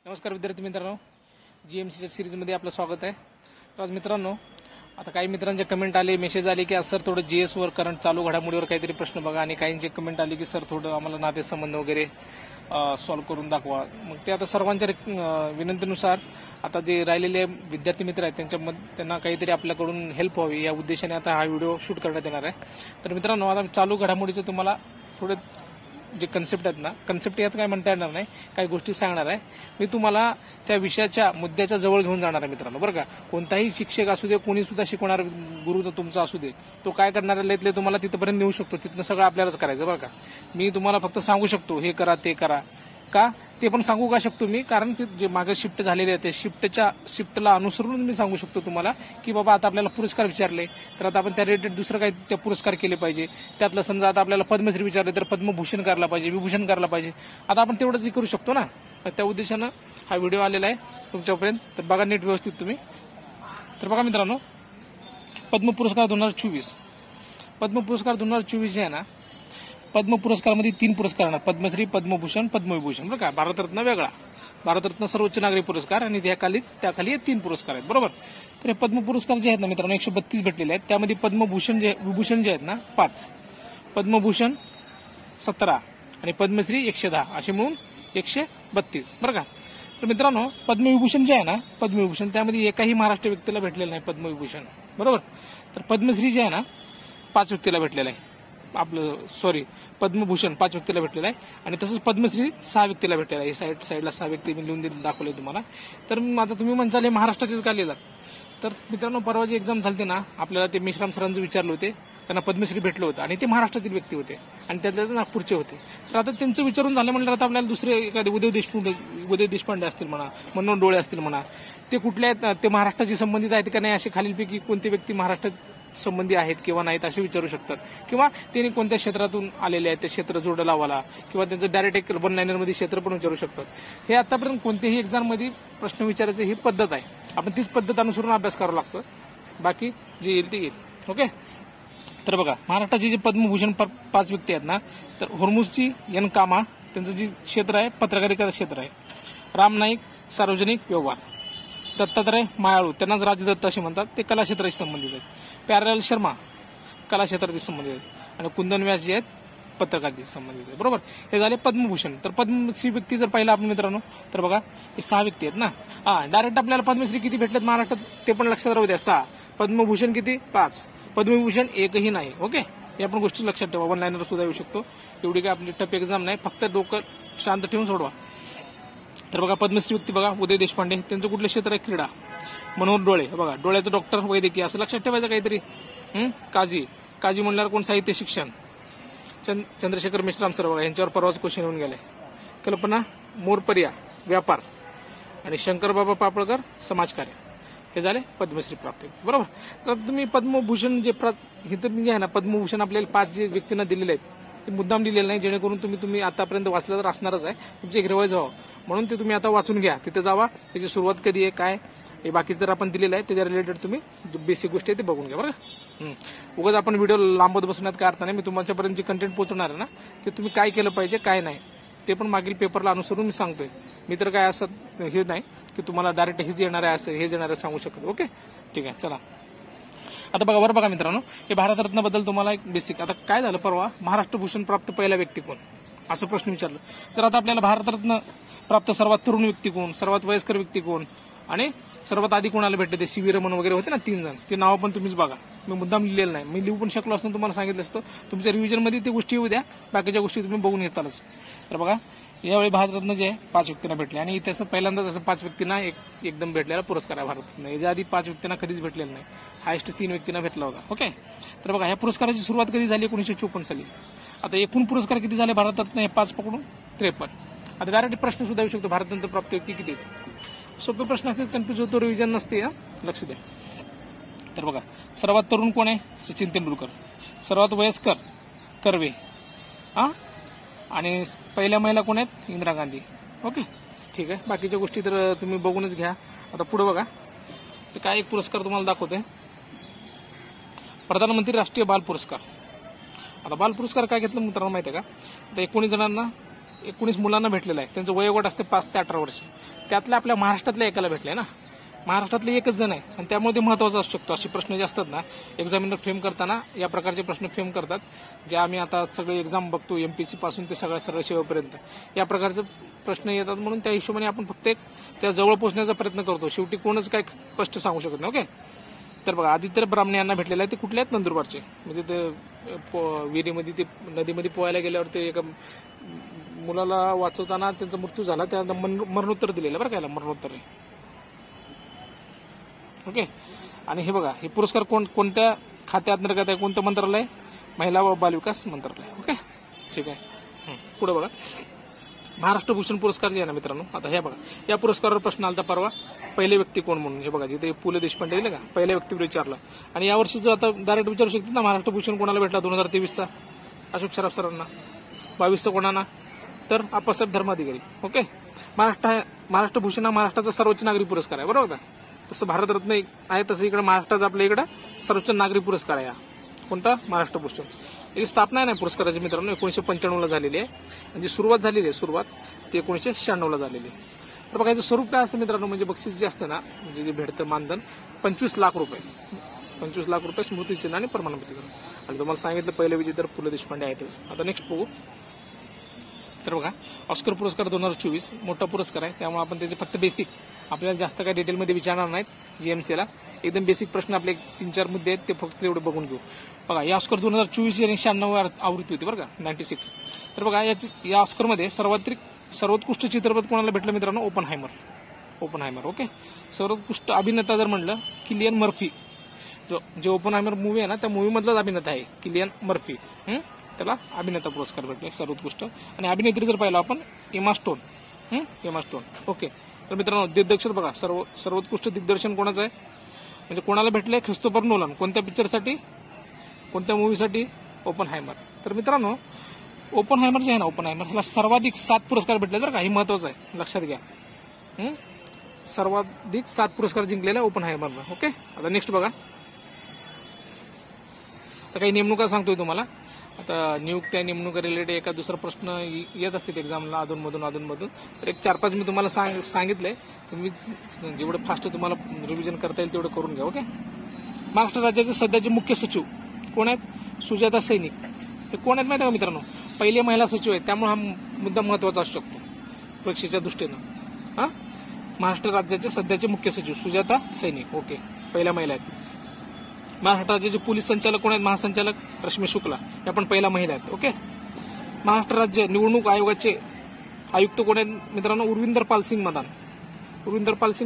नमस्कार विद्यार्थी मित्रांनो, जीएमसीच्या सिरीजमध्ये आपलं स्वागत आहे. तर आज मित्रांनो, आता काही मित्रांचे कमेंट आले, मेसेज आले की सर थोडं जीएस वर करंट चालू घडामोडीवर काहीतरी प्रश्न बघा, आणि काहींचे कमेंट आले की सर थोडं आम्हाला नातेसंबंध वगैरे सॉल्व्ह करून दाखवा. मग ते आता सर्वांच्या विनंतीनुसार आता जे राहिलेले विद्यार्थी मित्र आहेत त्यांना काहीतरी आपल्याकडून हेल्प व्हावी या उद्देशाने आता हा व्हिडिओ शूट करण्यात येणार आहे. तर मित्रांनो, आता चालू घडामोडीचं तुम्हाला थोडे जे कन्सेप्ट आहेत ना, कन्सेप्ट यात काय म्हणता येणार नाही, काही गोष्टी सांगणार आहे मी तुम्हाला. त्या विषयाच्या मुद्द्याच्या जवळ घेऊन जाणार आहे मित्रांनो, बरं का. कोणताही शिक्षक असू दे, कोणी सुद्धा शिकवणार गुरु तुमचा असू दे, तो काय करणार आहे तुम्हाला तिथपर्यंत नेऊ शकतो. तिथनं सगळं आपल्यालाच करायचं, बरं का. मी तुम्हाला फक्त सांगू शकतो हे करा ते करा, का ते पण सांगू का शकतो मी, कारण ते जे मागे शिफ्ट झालेले आहे ते शिफ्टला अनुसरून मी सांगू शकतो तुम्हाला की बाबा आता आपल्याला पुरस्कार विचारले तर आता आपण त्या रिलेटेड दुसरं काही त्या पुरस्कार केले पाहिजे. त्यातलं समजा आता आपल्याला पद्मश्री विचारले तर पद्मभूषण करायला पाहिजे, विभूषण करायला पाहिजे. आता आपण तेवढंच करू शकतो ना, त्या उद्देशानं हा व्हिडिओ आलेला आहे तुमच्यापर्यंत. तर बघा नीट व्यवस्थित तुम्ही. तर बघा मित्रांनो, पद्म पुरस्कार 2024 पद्म पुरस्कार 2024 जे आहे ना, पद्म पुरस्कारमध्ये 3 पुरस्कार आहेत: पद्मश्री, पद्मभूषण, पद्मविभूषण, बरं का. भारतरत्न वेगळा, भारतरत्न सर्वोच्च नागरी पुरस्कार, आणि त्याखाली हे 3 पुरस्कार आहेत, बरोबर. तर हे पद्म पुरस्कार जे आहेत ना मित्रांनो, 132 भेटलेले आहेत. त्यामध्ये पद्मभूषण विभूषण जे आहेत ना 5, पद्मभूषण 17 आणि पद्मश्री 110, असे मिळून 132, बरं का. तर मित्रांनो, पद्मविभूषण जे आहे ना, पद्मविभूषण त्यामध्ये एकाही महाराष्ट्र व्यक्तीला भेटलेलं नाही पद्मविभूषण, बरोबर. तर पद्मश्री जे आहे ना 5 व्यक्तीला भेटलेलं आहे, पद्मभूषण 5 व्यक्तीला भेटलेला आहे, आणि तसंच पद्मश्री 6 व्यक्तीला भेटलेला आहे. साईडला 6 व्यक्ती मी लिहून दाखवले तुम्हाला. तर आता तुम्ही म्हणताल हे महाराष्ट्राचेच का लिहिलात. तर मित्रांनो, परवा जी एक्झाम झाली ना, आपल्याला ते मेश्राम सरांचं विचारले होते, त्यांना पद्मश्री भेटलं होतं आणि ते महाराष्ट्रातील व्यक्ती होते आणि त्यातल्या नागपूरचे होते. तर आता त्यांचं विचारून झालं म्हणलं, आता आपल्याला दुसरे एखादे उदय देशपांडे असतील म्हणा, मनोहर डोळे असतील म्हणा, ते कुठल्या आहेत, ते महाराष्ट्राशी संबंधित आहेत का नाही, असे खालीलपैकी कोणते व्यक्ती महाराष्ट्रात संबंधी आहेत किंवा नाहीत असे विचारू शकतात. किंवा त्यांनी कोणत्या क्षेत्रातून आलेले आहेत, ते क्षेत्र जोड लावाला, किंवा त्यांचं डायरेक्ट एक 1 लाईनरमध्ये क्षेत्र पण विचारू शकतात. हे आतापर्यंत कोणत्याही एक्झाममध्ये प्रश्न विचारायची ही पद्धत आहे. आपण तीच पद्धत अनुसरून अभ्यास करावा लागतो. बाकी जे येईल ते येईल, ओके. तर बघा, महाराष्ट्राचे जे पद्मभूषण 5 व्यक्ती आहेत ना, तर हुर्मुसजी एन कामा, त्यांचं जे क्षेत्र आहे पत्रकारिता क्षेत्र आहे. राम नाईक सार्वजनिक व्यवहार, दत्तात्रय मायाळू, त्यांनाच राजदत्त असे म्हणतात, ते कला क्षेत्राशी संबंधित आहेत. प्यारेलाल शर्मा कला क्षेत्राशी संबंधित आहेत, आणि कुंदन व्यास जे आहेत पत्रकारितेशी संबंधित आहेत, बरोबर. हे झाले पद्मभूषण. तर पद्मश्री व्यक्ती जर पाहिलं आपण मित्रांनो, तर बघा हे 6 व्यक्ती आहेत ना. डायरेक्ट आपल्याला पद्मश्री किती भेटलेत महाराष्ट्रात ते पण लक्षात राहू द्या, 6. पद्मभूषण किती? 5. पद्मविभूषण एकही नाही, ओके. या पण गोष्टी लक्षात ठेवा. 1 लाईनर सुद्धा येऊ शकतो. एवढी काय आपली टफ एक्झाम नाही, फक्त डोकं शांत ठेवून सोडवा. तर बघा, पद्मश्री व्यक्ती बघा, उदय देशपांडे, त्यांचं कुठलं क्षेत्र आहे? क्रीडा. मनोहर डोळे, बघा, डोळ्याचं डॉक्टर, वैद्यकीय, असं लक्षात ठेवायचं काहीतरी. काजी म्हणल्यावर कोण? साहित्य शिक्षण. चंद्रशेखर मेश्राम सर बघा, यांच्यावर परवाच क्वेश्चन येऊन गेलाय. कल्पना मोरपरिया व्यापार, आणि शंकरबाबा पापळकर समाजकार्य. हे झाले पद्मश्री प्राप्त, बरोबर. तर तुम्ही पद्मभूषण जे आहे ना, पद्मभूषण आपल्याला 5 जे व्यक्तींना दिलेले आहेत ते मुद्दाम दिलेलं नाही, जेणेकरून तुम्ही आतापर्यंत वाचलं तर असणारच आहे, तुमचे एक रिवाइज व्हावं म्हणून ते तुम्ही आता वाचून घ्या. तिथे जावा, त्याची सुरुवात कधी आहे, काय हे बाकीचं जर आपण दिलेलं आहे त्याच्या रिलेटेड तुम्ही बेसिक गोष्टी आहे ते बघून घ्या, बरं का. उगाच आपण व्हिडिओ लांबत बसण्यात काय अर्थ नाही. मी तुमच्यापर्यंत जे कंटेंट पोहोचवणार आहे ना, ते तुम्ही काय केलं पाहिजे काय नाही ते पण मागील पेपरला अनुसरून मी सांगतोय. मी तर काय असं हे नाही की तुम्हाला डायरेक्ट हेच येणार आहे असं हेच येणार आहे सांगू शकतो, ओके. ठीक आहे, चला आता बघा मित्रांनो, हे भारतरत्नाबद्दल तुम्हाला एक बेसिक. आता काय झालं, परवा महाराष्ट्र भूषण प्राप्त पहिला व्यक्ती कोण असं प्रश्न विचारलं, तर आता आपल्याला भारतरत्न प्राप्त सर्वात तरुण व्यक्ती कोण, सर्वात वयस्कर व्यक्ती कोण, आणि सर्वात आधी कोणाला भेटले, ते सी.व्ही. रमण वगैरे होते ना 3 जण, ते नावं पण तुम्हीच बघा. मी मुद्दाम लिहिलेलं नाही, मी लिहू पण शकलो असतो, तुम्हाला सांगितलं असतं. तुमच्या रिव्हिजनमध्ये ते गोष्टी येऊ द्या, बाकीच्या गोष्टी तुम्ही बघून घेतालच. तर बघा, यावेळी भारतरत्न जे 5 व्यक्तींना भेटले, आणि इतिहासात पहिल्यांदाच असं 5 व्यक्तींना एकदम भेटलेला पुरस्कार आहे भारतरत्न. याच्या आधी 5 व्यक्तींना कधीच भेटलेला नाही, हायस्ट 3 व्यक्तींना भेटला होता, ओके. तर बघा, ह्या पुरस्काराची सुरुवात कधी झाली? 1954 साली. आता एकूण पुरस्कार किती झाले भारतरत्न? हे 5 पकडून 53. आता डायरेक्ट प्रश्न सुद्धा येऊ शकतो, भारतरत्न प्राप्त व्यक्ती किती? सोपे प्रश्न असते, कन्फ्युज होतो, रिव्हिजन नसते, लक्ष द्या. तर बघा, सर्वात तरुण कोण आहे? सचिन तेंडुलकर. सर्वात वयस्कर कर्वे, आणि पहिल्या महिला कोण आहेत? इंदिरा गांधी, ओके. ठीक आहे, बाकीच्या गोष्टी तर तुम्ही बघूनच घ्या. आता पुढे बघा, तर काय एक पुरस्कार तुम्हाला दाखवते, प्रधानमंत्री राष्ट्रीय बाल पुरस्कार. आता बाल पुरस्कार काय घेतलं मित्रांनो माहिती आहे का? आता 19 जणांना 19 मुलांना भेटलेला आहे. त्यांचं वयोगट असते 5 ते 18 वर्ष. त्यातल्या आपल्या महाराष्ट्रातल्या एकाला भेटले ना. महाराष्ट्रातले एकच जण आहे आणि त्यामुळे ते महत्वाचं असू शकतो. असे प्रश्न जे असतात ना एक्झामिनर फ्रेम करताना या प्रकारचे प्रश्न फ्रेम करतात, जे आम्ही आता सगळे एक्झाम बघतो एमपीसी पासून ते सगळ्या सरळ सेवेपर्यंत या प्रकारचे प्रश्न येतात. म्हणून त्या हिशोबाने आपण फक्त एक त्या जवळ पोहोचण्याचा प्रयत्न करतो. शेवटी कोणच काय स्पष्ट सांगू शकत नाही. ओके, तर बघा आदित्य ब्राह्मणे यांना भेटलेले आहे. ते कुठले आहेत? नंदुरबारचे. म्हणजे ते विहिरीमध्ये ते नदीमध्ये पोहायला गेल्यावर ते एका मुलाला वाचवताना त्यांचा मृत्यू झाला, त्या मरणोत्तर दिलेलं बरं काय, मरणोत्तर आहे. ओके, आणि हे बघा हे पुरस्कार कोणत्या खात्या अंतर्गत आहे? कोणतं मंत्रालय? महिला व बालविकास मंत्रालय. ओके, ठीक आहे. पुढे बघा महाराष्ट्र भूषण पुरस्कार जे आहे ना मित्रांनो, आता हे बघा या पुरस्कारावर प्रश्न आलता परवा, पहिले व्यक्ती कोण म्हणून. हे बघा जिथे पु ल देशपांडे दिले का पहिल्या व्यक्तीवर विचारलं. आणि यावर्षी जो आता डायरेक्ट विचारू शकते ना महाराष्ट्र भूषण कोणाला भेटला 2023चा? अशोक सराफ सरांना. 22चा कोणाला? तर आप्पासाहेब धर्माधिकारी. ओके, महाराष्ट्र भूषण हा महाराष्ट्राचा सर्वोच्च नागरी पुरस्कार आहे, बरोबर का? तसं भारतरत्न आहे तसं इकडे महाराष्ट्राचा आपल्या इकडे सर्वोच्च नागरी पुरस्कार आहे. कोणता? महाराष्ट्र भूषण. याची स्थापना आहे ना पुरस्काराची मित्रांनो 1995ला झालेली आहे. म्हणजे सुरुवात झालेली आहे, सुरुवात ती 1996ला झालेली आहे. तर बघा याचं स्वरूप काय असतं मित्रांनो, म्हणजे बक्षीस जे असतं ना, म्हणजे जे भेटतं मानधन 25 लाख रुपये. 25 लाख रुपये स्मृतिचिन्ह आणि प्रमाणपत्र. आणि तुम्हाला सांगितलं पहिले विजेते पु ल देशपांडे आहेत. आता नेक्स्ट बघू. तर बघा ऑस्कर पुरस्कार 2024 मोठा पुरस्कार आहे, त्यामुळे आपण त्याचे फक्त बेसिक, आपल्याला जास्त काही डिटेलमध्ये विचारणार नाहीत. जीएमसीला एकदम बेसिक प्रश्न आपले 3-4 मुद्दे आहेत, ते फक्त तेवढे बघून घेऊ. बघा या ऑस्कर 2024 आणि 96 आवृत्ती होती बरं का, 96. तर बघा या ऑस्करमध्ये सर्वोत्कृष्ट चित्रपट कोणाला भेटलं मित्रांनो? ओपनहायमर. ओके, सर्वोत्कृष्ट अभिनेता जर म्हणलं किलियन मर्फी, जो ओपनहायमर मूवी आहे ना त्या मूवी मधलाच अभिनेता आहे किलियन मर्फी. त्याला अभिनेता पुरस्कार भेटले सर्वोत्कृष्ट. आणि अभिनेत्री जर पाहिलं आपण एमा स्टोन. ओके, तर मित्रांनो दिग्दर्शक बघा सर्वोत्कृष्ट दिग्दर्शन कोणाचं आहे, म्हणजे कोणाला भेटलंय? ख्रिस्तोफर नोलन. कोणत्या पिक्चरसाठी? कोणत्या मूवीसाठी? ओपनहायमर. तर मित्रांनो ओपनहायमर जे आहे ना, ओपनहायमर ह्याला सर्वाधिक 7 पुरस्कार भेटले बरं का, हे महत्वाचं आहे, लक्षात घ्या. सर्वाधिक 7 पुरस्कार जिंकलेला ओपनहायमरला. ओके, आता नेक्स्ट बघा. तर काही नेमणुका सांगतोय तुम्हाला. आता नियुक्त्या नेमणुका रिलेटेड एका दुसरा प्रश्न येत असतील एक्झामला अधूनमधून. तर एक 4-5 मी तुम्हाला सांगितलंय, तुम्ही जेवढं फास्ट तुम्हाला रिव्हिजन करता येईल तेवढं करून घ्या. ओके, महाराष्ट्र राज्याचे सध्याचे मुख्य सचिव कोण आहेत? सुजाता सैनिक. हे कोण आहेत माहिती का मित्रांनो? पहिले महिला सचिव आहेत, त्यामुळे हा मुद्दा महत्वाचा असू शकतो परीक्षेच्या दृष्टीनं. महाराष्ट्र राज्याचे सध्याचे मुख्य सचिव सुजाता सैनिक. ओके, पहिल्या महिला आहेत. महाराष्ट्र राज्याचे पोलीस संचालक कोण आहेत? महासंचालक रश्मी शुक्ला, या पण पहिल्या महिला आहेत. ओके, महाराष्ट्र राज्य निवडणूक आयोगाचे आयुक्त कोण आहेत मित्रांनो? उर्विंदर पाल सिंग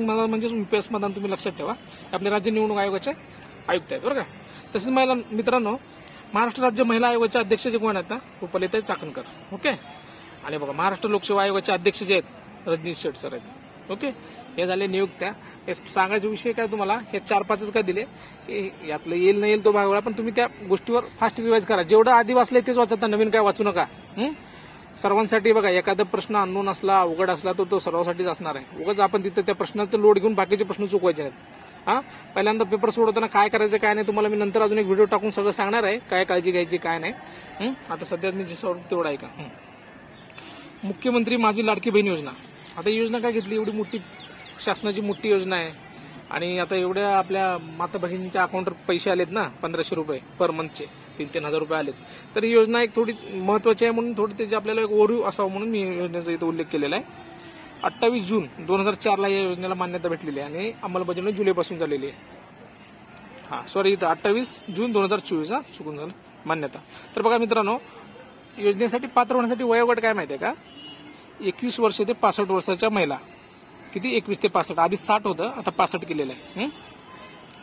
मदान म्हणजे यूपीएस मदान, तुम्ही लक्षात ठेवा. आपल्या राज्य निवडणूक आयोगाचे आयुक्त आहेत बरं का. तसेच महिला मित्रांनो महाराष्ट्र राज्य महिला आयोगाचे अध्यक्ष जे कोण आहेत ना? रुपालीताई चाकणकर. ओके, आणि बघा महाराष्ट्र लोकसेवा आयोगाचे अध्यक्ष जे आहेत रजनीश शेठ सर आहेत. ओके, हे झाले नियुक्त्या. हे सांगायचा विषय काय तुम्हाला, हे 4-5च काय दिले, यातलं येईल नाही येईल तो भाग वेळा, पण तुम्ही त्या गोष्टीवर फास्ट रिवाइज करा. जेवढं आधी वाचलंय तेच वाचता, नवीन काय वाचू नका. सर्वांसाठी बघा एखादा प्रश्न अननोन असला, अवघड असला तर तो सर्वांसाठीच असणार आहे. उगाच आपण तिथे त्या प्रश्नाचं लोड घेऊन बाकीचे प्रश्न चुकवायचे नाहीत. पहिल्यांदा पेपर सोडवताना काय करायचं काय नाही तुम्हाला मी नंतर अजून एक व्हिडिओ टाकून सगळं सांगणार आहे, काय काळजी घ्यायची काय नाही. आता सध्या मी जे सोडतो तेवढं आहे का. मुख्यमंत्री माझी लाडकी बहीण योजना. आता ही योजना काय घेतली? एवढी मोठी शासनाची मोठी योजना आहे, आणि आता एवढ्या आपल्या माता भगिनींच्या अकाउंटवर पैसे आलेत ना 1500 रुपये पर मंथचे, 3-3 हजार रुपये आलेत. तर ही योजना एक थोडी महत्वाची आहे, म्हणून थोडी त्याची आपल्याला एक ओव्हरव्ह्यू असावं म्हणून मी योजनेचा इथं उल्लेख केलेला आहे. 28 जून 2004ला या योजनेला मान्यता भेटलेली आहे आणि अंमलबजावणी जुलैपासून झालेली आहे. इथं 28 जून 2024 चुकून झालं मान्यता. तर बघा मित्रांनो योजनेसाठी पात्र होण्यासाठी वयोगट काय माहितीये का? 21 वर्ष ते 65 वर्षाच्या महिला. किती? 21 ते 65. आधी 60 होतं, आता 65 केलेलं आहे.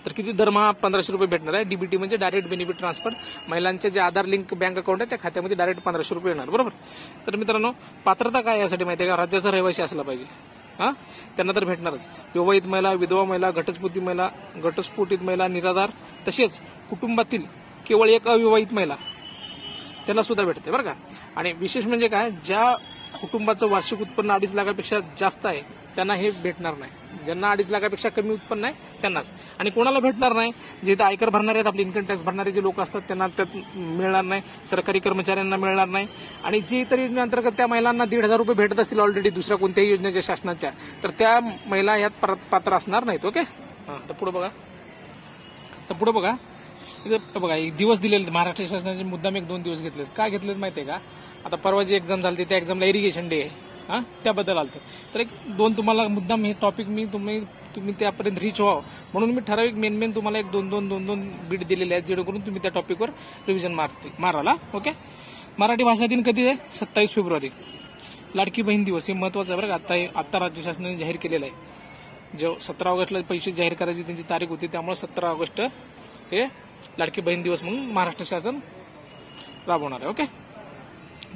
तर किती? दरमहा 1500 रुपये भेटणार आहे. डीबीटी म्हणजे डायरेक्ट बेनिफिट ट्रान्सफर. महिलांचे जे आधार लिंक बँक अकाउंट आहे त्या खात्यामध्ये डायरेक्ट 1500 रुपये येणार, बरोबर. तर मित्रांनो पात्रता काय यासाठी माहिती आहे का? राज्याचा रहिवासी असला पाहिजे, त्यांना तर भेटणारच. विवाहित महिला, विधवा महिला, घटस्फोटित महिला, निराधार, तसेच कुटुंबातील केवळ एक अविवाहित महिला त्यांना सुद्धा भेटते बरं का. आणि विशेष म्हणजे काय, ज्या कुटुंबाचं वार्षिक उत्पन्न 2.5 लाखापेक्षा जास्त आहे त्यांना हे भेटणार नाही. ज्यांना 2.5 लाखापेक्षा कमी उत्पन्न आहे त्यांनाच. आणि कोणाला भेटणार नाही, जे इथं आयकर भरणारे आहेत, आपले इन्कम टॅक्स भरणारे जे लोक असतात त्यांना त्यात मिळणार नाही, सरकारी कर्मचाऱ्यांना मिळणार नाही. आणि जे इतर योजनेअंतर्गत त्या महिलांना 1,500 रुपये भेटत असतील ऑलरेडी दुसऱ्या कोणत्याही योजनेच्या शासनाच्या, तर त्या महिला यात पात्र असणार नाहीत. ओके. तर पुढे बघा इथं बघा दिवस दिलेले महाराष्ट्र शासनाचे मुद्दाम 1-2 दिवस घेतलेत. काय घेतलेत माहितीये का? आता परवा जी एक्झाम झाली त्या एक्झामला इरिगेशन डे आहे, त्याबद्दल आलतं. तर 1-2 तुम्हाला मुद्दाम हे टॉपिक तुम्ही त्यापर्यंत रीच व्हावं म्हणून मी ठराविक मेन तुम्हाला 1-2 बीट दिलेले आहेत, जेणेकरून तुम्ही त्या टॉपिकवर रिव्हिजन माराला. ओके. मराठी भाषा दिन कधी आहे? 27 फेब्रुवारी. लाडकी बहीण दिवस हे महत्वाचं आहे बरं का. आता राज्य शासनाने जाहीर केलेलं आहे. जो 17 ऑगस्टला पैसे जाहीर करायची त्यांची तारीख होती, त्यामुळे 17 ऑगस्ट हे लाडकी बहीण दिवस म्हणून महाराष्ट्र शासन राबवणार आहे. ओके.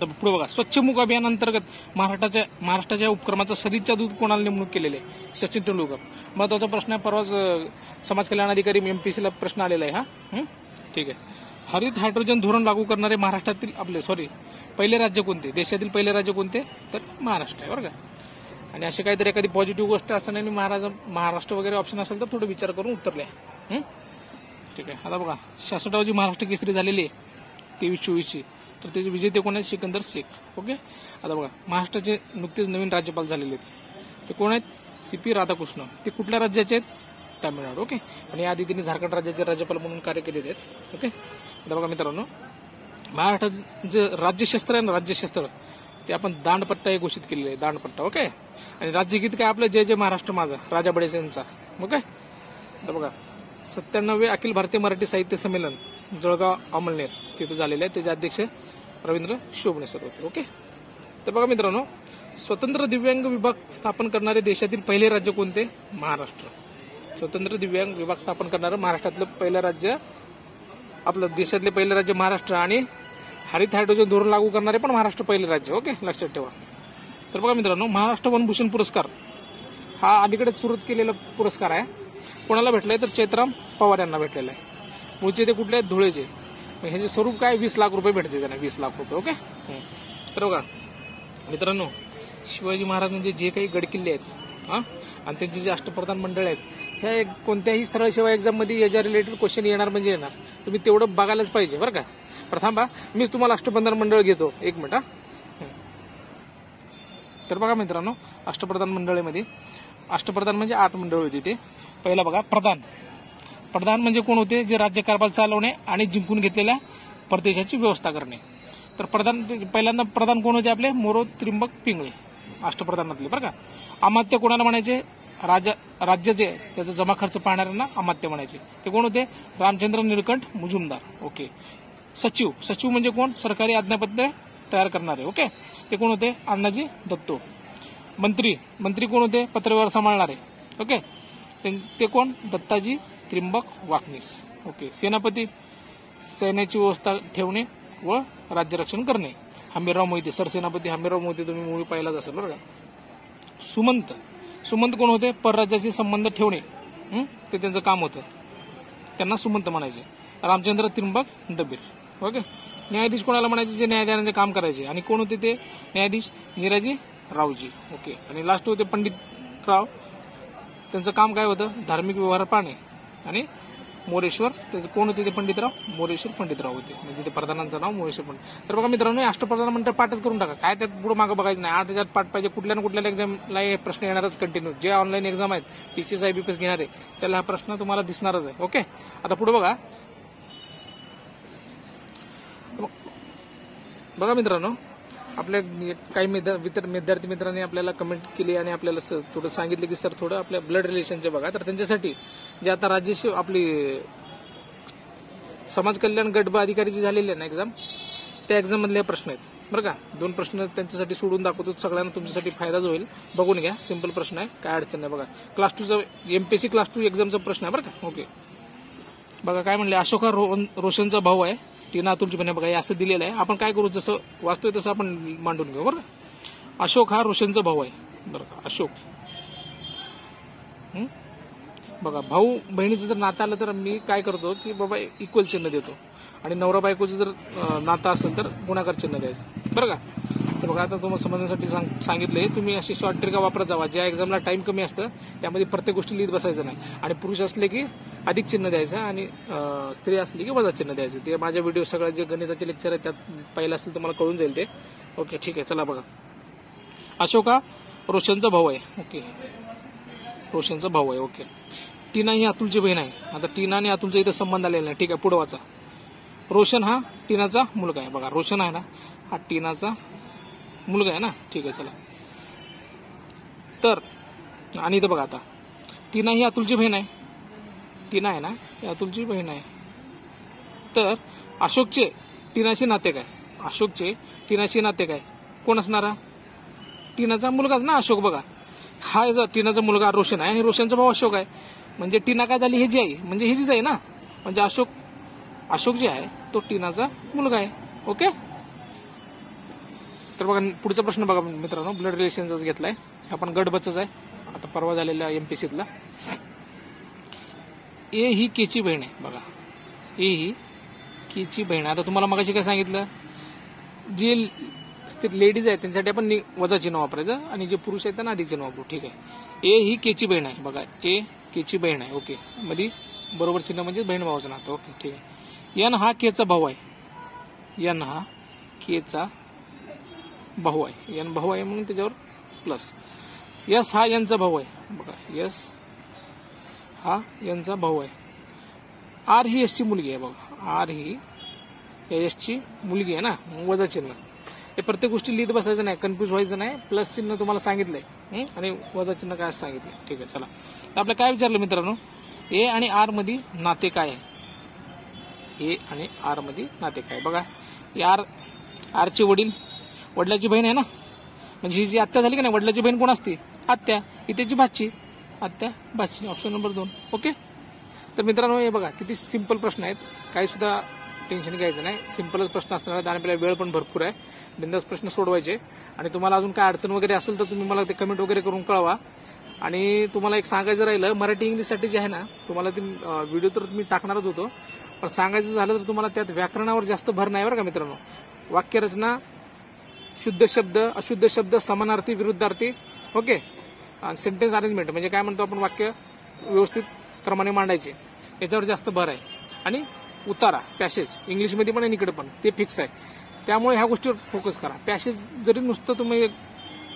तर पुढे बघा, स्वच्छमुख अभियान अंतर्गत महाराष्ट्राच्या उपक्रमाचा सदिच्छा दूत कोणाला नेमणूक केलेले आहे? सचिन तेंडुलकर. महत्वाचा प्रश्न आहे. परवाच समाज कल्याण अधिकारी MPSCला प्रश्न आलेला आहे. ठीक आहे. हरित हायड्रोजन धोरण लागू करणारे महाराष्ट्रातील पहिले राज्य कोणते? देशातील पहिले राज्य कोणते? तर महाराष्ट्र आहे बरं का. आणि अशी काहीतरी एखादी पॉझिटिव्ह गोष्ट असताना महाराष्ट्र वगैरे ऑप्शन असेल तर थोडं विचार करून उत्तर लिहा. ठीक आहे. आता बघा, 66वी महाराष्ट्र केसरी झालेली आहे 23-24ची. तर त्याचे विजेते कोण आहेत? सिकंदर शेख. ओके. आता बघा, महाराष्ट्राचे नुकतेच नवीन राज्यपाल झालेले आहेत. ते कोण आहेत? CP राधाकृष्ण. ते कुठल्या राज्याचे आहेत? तामिळनाडू. ओके. आणि याआधी त्यांनी झारखंड राज्याचे राज्यपाल म्हणून कार्य केलेले आहेत. ओके. आता बघा मित्रांनो, महाराष्ट्राचं जे राज्यशस्त्र आहे ना, राज्यशस्त्र ते आपण दांडपट्टा हे घोषित केलेलं आहे. दांडपट्टा. ओके. आणि राज्यगीत काय आपलं? जय जय महाराष्ट्र माझा, राजा बडेसे यांचा. ओके. आता बघा, 97वे अखिल भारतीय मराठी साहित्य संमेलन जळगाव अमळनेर तिथे झालेले आहे. त्याचे अध्यक्ष रवींद्र शोभणे सर होते. ओके. तर बघा मित्रांनो, स्वतंत्र दिव्यांग विभाग स्थापन करणारे देशातील पहिले राज्य कोणते? महाराष्ट्र. स्वतंत्र दिव्यांग विभाग स्थापन करणारं महाराष्ट्रातलं पहिलं राज्य, आपलं देशातले पहिले राज्य महाराष्ट्र. आणि हरित हायड्रोजन धोरण लागू करणारे पण महाराष्ट्र पहिले राज्य. ओके, लक्षात ठेवा. तर बघा मित्रांनो, महाराष्ट्र वनभूषण पुरस्कार हा अलीकडेच सुरू केलेला पुरस्कार आहे. कोणाला भेटलाय? तर चैत्राम पवार यांना भेटलेला आहे. मूळचे ते कुठले आहेत? धुळेचे. ह्याचे स्वरूप काय? 20 लाख रुपये भेटते त्यांना. 20 लाख रुपये. ओके. तर बघा मित्रांनो, शिवाजी महाराजांचे जे काही गडकिल्ले आहेत आणि त्यांचे जे अष्टप्रधान मंडळ आहेत, ह्या कोणत्याही सरळ सेवा एक्झाम मध्ये याच्या रिलेटेड क्वेश्चन येणार म्हणजे येणार. तुम्ही तेवढं बघायलाच पाहिजे बरं का. प्रथम मीच तुम्हाला अष्टप्रधान मंडळ घेतो. 1 मिनिट. तर बघा मित्रांनो, अष्टप्रधान मंडळामध्ये अष्टप्रधान म्हणजे 8 मंडळ होती. ते पहिला बघा, प्रधान म्हणजे कोण होते? जे राज्यकारभार चालवणे आणि जिंकून घेतलेल्या प्रदेशाची व्यवस्था करणे. तर पहिल्यांदा प्रधान कोण होते? आपले मोरो त्रिंबक पिंगळे, अष्टप्रधानातले बरं का. अमात्य कोणाला म्हणायचे? राज्य जे त्याचा जमा खर्च पाहणाऱ्यांना अमात्य म्हणायचे. ते कोण होते? रामचंद्र निळकंठ मुजुमदार. ओके. सचिव म्हणजे कोण? सरकारी आज्ञापत्र तयार करणारे. ओके. ते कोण होते? अण्णाजी दत्तो. मंत्री कोण होते? पत्रव्यवहार सांभाळणारे. ओके. ते कोण? दत्ताजी त्रिंबक वाकनीस. ओके. सेनापती सैन्याची व्यवस्था ठेवणे व राज्यरक्षण करणे. हंबीरराव मोहिते, सरसेनापती हंबीरराव मोहिते तुम्ही मूवी पाहिलाच असेल बरं का. सुमंत कोण होते? परराज्याशी संबंध ठेवणे, ते त्यांचं काम होतं. त्यांना सुमंत म्हणायचे. रामचंद्र त्रिंबक डबीर. ओके. न्यायाधीश कोणाला म्हणायचे? जे न्यायदानाचे काम करायचे. आणि कोण होते ते न्यायाधीश? निराजी रावजी. ओके. आणि लास्ट होते पंडितराव. त्यांचं काम काय होतं? धार्मिक व्यवहार पाहणे. आणि मोरेश्वर, त्याचे कोण होते? ते पंडितराव मोरेश्वर पंडितराव होते. म्हणजे ते प्रधानांचं नाव मोरेश्वर पंडित. तर बघा मित्रांनो, अष्टप्रधान मंडळ पाठच करून टाका. काय त्यात पुढे मागं बघायचं नाही. 8 ह्याच्यात पाठ पाहिजे. कुठल्या ना कुठल्या एक्झामला हे प्रश्न येणारच कंटिन्यू. जे ऑनलाईन एक्झाम आहेत, TCS IBPS घेणारे, त्याला हा प्रश्न तुम्हाला दिसणारच आहे. ओके. आता पुढे बघा मित्रांनो, आपल्या काही विद्यार्थी मित्रांनी आपल्याला कमेंट केली आणि आपल्याला थोडं सांगितलं की सर थोडं आपल्या ब्लड रिलेशनचे बघा. तर त्यांच्यासाठी जे आता राज्य आपली समाज कल्याण गट अधिकारी जी झालेली आहे ना एक्झाम, त्या एक्झाम मधले प्रश्न आहेत बरं का. 2 प्रश्न त्यांच्यासाठी सोडून दाखवतो. सगळ्यांना तुमच्यासाठी फायदाच होईल. बघून घ्या. सिंपल प्रश्न आहे, काय अडचण नाही. बघा, क्लास 2चा MPSC क्लास 2 एक्झामचा प्रश्न आहे बरं का. ओके. बघा काय म्हणले, अशोक हा रोशनचा भाऊ आहे. टीना अतुलची पण बघा, हे असं दिलेलं आहे. आपण काय करू, जसं वाचतोय तसं आपण मांडून घेऊ बरं. अशोक हा रोशनचा भाऊ आहे बरं का. अशोक. बघा, भाऊ बहिणीचं जर नातं आलं तर मी काय करतो की बाबा इक्वल चिन्ह देतो. आणि नवरा बायकोचं जर नातं असेल तर गुणाकार चिन्ह द्यायचं बरं का. तर बघा आता तुम्हाला समजण्यासाठी सांगितलंय, तुम्ही अशी शॉर्ट ट्रिका वापरत जावा. ज्या एक्झामला टाइम कमी असतं त्यामध्ये प्रत्येक गोष्टी लिहित बसायचं नाही. आणि पुरुष असले की अधिक चिन्ह द्यायचं आणि स्त्री असली की वजा चिन्ह द्यायचं. ते माझ्या व्हिडिओ सगळ्या जे गणिताचे लेक्चर आहेत त्यात पहिलं असेल तर मला कळून जाईल ते. ओके ठीक आहे. चला बघा, अशोक हा रोशनचा भाऊ आहे. ओके, रोशनचा भाऊ आहे. ओके, टीना ही अतुलची बहीण आहे. आता टीना आणि अतुलचा इथं संबंध आलेला नाही. ठीक आहे, पुढे वाचा. रोशन हा टीनाचा मुलगा आहे. बघा, रोशन आहे ना, हा टीनाचा मुलगा आहे ना. ठीक आहे, चला. तर आणि इथं बघा, आता टीना ही अतुलची बहीण आहे. टीना आहे ना, ही अतुलची बहीण आहे. तर अशोकचे टीनाशी नाते काय? अशोकचे टीनाशी नाते काय? कोण असणार? टीनाचा मुलगाच ना अशोक. बघा, हा टीनाचा मुलगा रोशन आहे आणि रोशनचा भाऊ अशोक आहे. म्हणजे टीना काय झाली, ह्याची आई, म्हणजे ह्याचीच आहे ना. म्हणजे अशोक जे आहे तो टीनाचा मुलगा आहे. ओके, तर बघा पुढचा प्रश्न बघा मित्रांनो, ब्लड रिलेशनचाच घेतलाय आपण, गट बचच आहे आता परवा झालेल्या एमपीसीतला. ए ही केची बहीण आहे. बघा, ए ही केची बहीण. आता तुम्हाला मगाशी काय सांगितलं, जे लेडीज आहेत त्यांच्यासाठी आपण वजा चिन्ह वापरायचं आणि जे पुरुष आहेत त्यांना अधिक चिन्ह वापरू. ठीक आहे, ए ही केची बहीण आहे. बघा, ए केची बहीण आहे. ओके, मध्ये बरोबर चिन्ह म्हणजे बहीण भावाचं नातं. ओके ठीक आहे. एन हा केचा भाऊ आहे. एन हा केचा भाऊ आहे. एन भाऊ आहे म्हणून त्याच्यावर प्लस. यस हा यांचा भाऊ आहे. बघा, यस हा यांचा भाऊ आहे. आर ही एसची मुलगी आहे. बघा, आर ही एसची मुलगी आहे ना, वजा चिन्ह. हे प्रत्येक गोष्टी लिहित बसायचं नाही, कन्फ्युज व्हायचं नाही. प्लस चिन्ह तुम्हाला सांगितलंय आणि वजा चिन्ह काय सांगितलंय. ठीक आहे, चला. तर आपल्याला काय विचारलं मित्रांनो, ए आणि आर मध्ये नाते काय आहे? ए आणि आर मध्ये नाते काय? बघा, आरचे वडील वडिलाची बहीण आहे ना, म्हणजे ही जी आत्या झाली का नाही, वडिलाची बहीण कोण असते? आत्या. ही त्याची भाची, आत्या भाची. Option number 2. ओके, तर मित्रांनो हे बघा किती सिंपल प्रश्न आहेत, काही सुद्धा टेन्शन घ्यायचं नाही. सिंपलच प्रश्न असणार आहेत आणि आपल्याला वेळ पण भरपूर आहे. बिंदास प्रश्न सोडवायचे. आणि तुम्हाला अजून काय अडचण वगैरे असेल तर तुम्ही मला ते कमेंट वगैरे करून कळवा. आणि तुम्हाला एक सांगायचं राहिलं, मराठी इंग्लिशसाठी जे आहे ना, तुम्हाला ते व्हिडिओ तर मी टाकणारच होतो, पण सांगायचं झालं तर तुम्हाला त्यात व्याकरणावर जास्त भर नाही बरं का मित्रांनो. वाक्यरचना, शुद्ध शब्द, अशुद्ध शब्द, समानार्थी, विरुद्धार्थी. ओके, सेंटेन्स अरेंजमेंट म्हणजे काय म्हणतो आपण, वाक्य व्यवस्थित क्रमाने मांडायचे, याच्यावर जास्त भर आहे. आणि उतारा, पॅसेज इंग्लिशमध्ये पण आणि इकडे पण ते फिक्स आहे. त्यामुळे ह्या गोष्टीवर फोकस करा. पॅसेज जरी नुसतं तुम्ही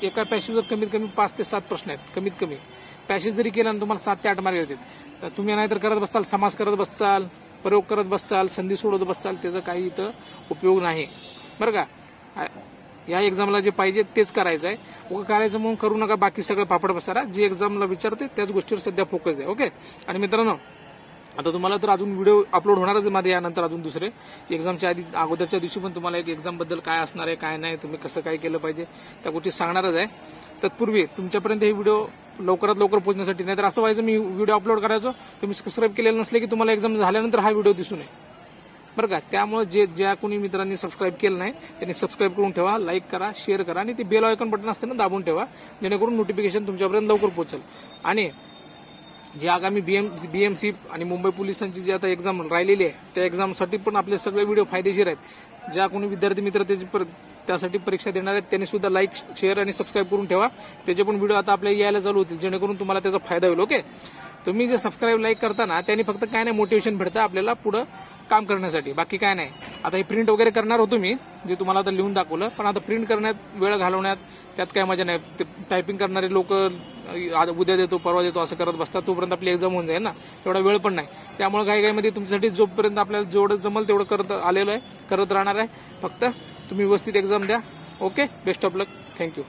एका पॅसेजवर कमीत कमी 5 ते 7 प्रश्न आहेत कमीत कमी. पॅसेज जरी केला ना तुम्हाला 7 ते 8 मार्क येतात. तर तुम्ही नाहीतर करत बसाल, समास करत बसाल, प्रयोग करत बसाल, संधी सोडत बसाल, त्याचा काही इथं उपयोग नाही बरं का. या एक्झामला जे पाहिजे तेच करायचं आहे. उगा करायचं म्हणून करू नका, बाकी सगळं पापड बसारा. जे एक्झामला विचारते त्याच गोष्टीवर सध्या फोकस द्या. ओके, आणि मित्रांनो आता तुम्हाला तर अजून व्हिडिओ अपलोड होणारच माझे यानंतर अजून दुसरे एक्झामच्या आधी अगोदरच्या दिवशी पण तुम्हाला एक एक्झाम बद्दल काय असणार आहे काय नाही, तुम्ही कसं काय केलं पाहिजे त्या गोष्टी सांगणारच आहे. तत्पूर्वी तुमच्यापर्यंत हे व्हिडिओ लवकरात लवकर पोहोचण्यासाठी, नाहीतर असं व्हायचं मी व्हिडिओ अपलोड करायचो, तुम्ही सबस्क्राईब केलेलं नसले की तुम्हाला एक्झाम झाल्यानंतर हा व्हिडिओ दिसून नये बरं का. त्यामुळे ज्या कोणी मित्रांनी सबस्क्राईब केलं नाही त्यांनी सबस्क्राईब करून ठेवा, लाईक करा, शेअर करा आणि ते बेल आयकॉन बटन असते ना दाबून ठेवा, जेणेकरून नोटिफिकेशन तुमच्यापर्यंत लवकर पोहोचेल. आणि जे आगामी बीएमसी आणि मुंबई पोलिसांची जी आता एक्झाम राहिलेली आहे त्या एक्झामसाठी पण आपले सगळे व्हिडिओ फायदेशीर आहेत. ज्या कोणी विद्यार्थी मित्र त्यासाठी परीक्षा देणार आहेत त्यांनी सुद्धा लाईक, शेअर आणि सबस्क्राईब करून ठेवा. त्याचे पण व्हिडिओ आता आपल्याला यायला चालू होतील, जेणेकरून तुम्हाला त्याचा फायदा होईल. ओके, तुम्ही जे सबस्क्राईब लाईक करता ना त्यांनी फक्त काय नाही मोटिवेशन भेटतं आपल्याला पुढं काम करण्यासाठी, बाकी काय नाही. आता हे प्रिंट वगैरे करणार होतो मी, जे तुम्हाला आता लिहून दाखवलं, पण आता प्रिंट करण्यात वेळ घालवण्यात त्यात काय मजा नाही. ते टायपिंग करणारे लोक उद्या देतो परवा देतो असं करत बसतात, तोपर्यंत आपली एक्झाम होऊन जाईल ना, तेवढा वेळ पण नाही. त्यामुळे घाईघाईमध्ये तुमच्यासाठी जोपर्यंत आपल्याला जेवढं जमल तेवढं करत आलेलं आहे, करत राहणार आहे. फक्त तुम्ही व्यवस्थित एक्झाम द्या. Okay, best of luck. Thank you.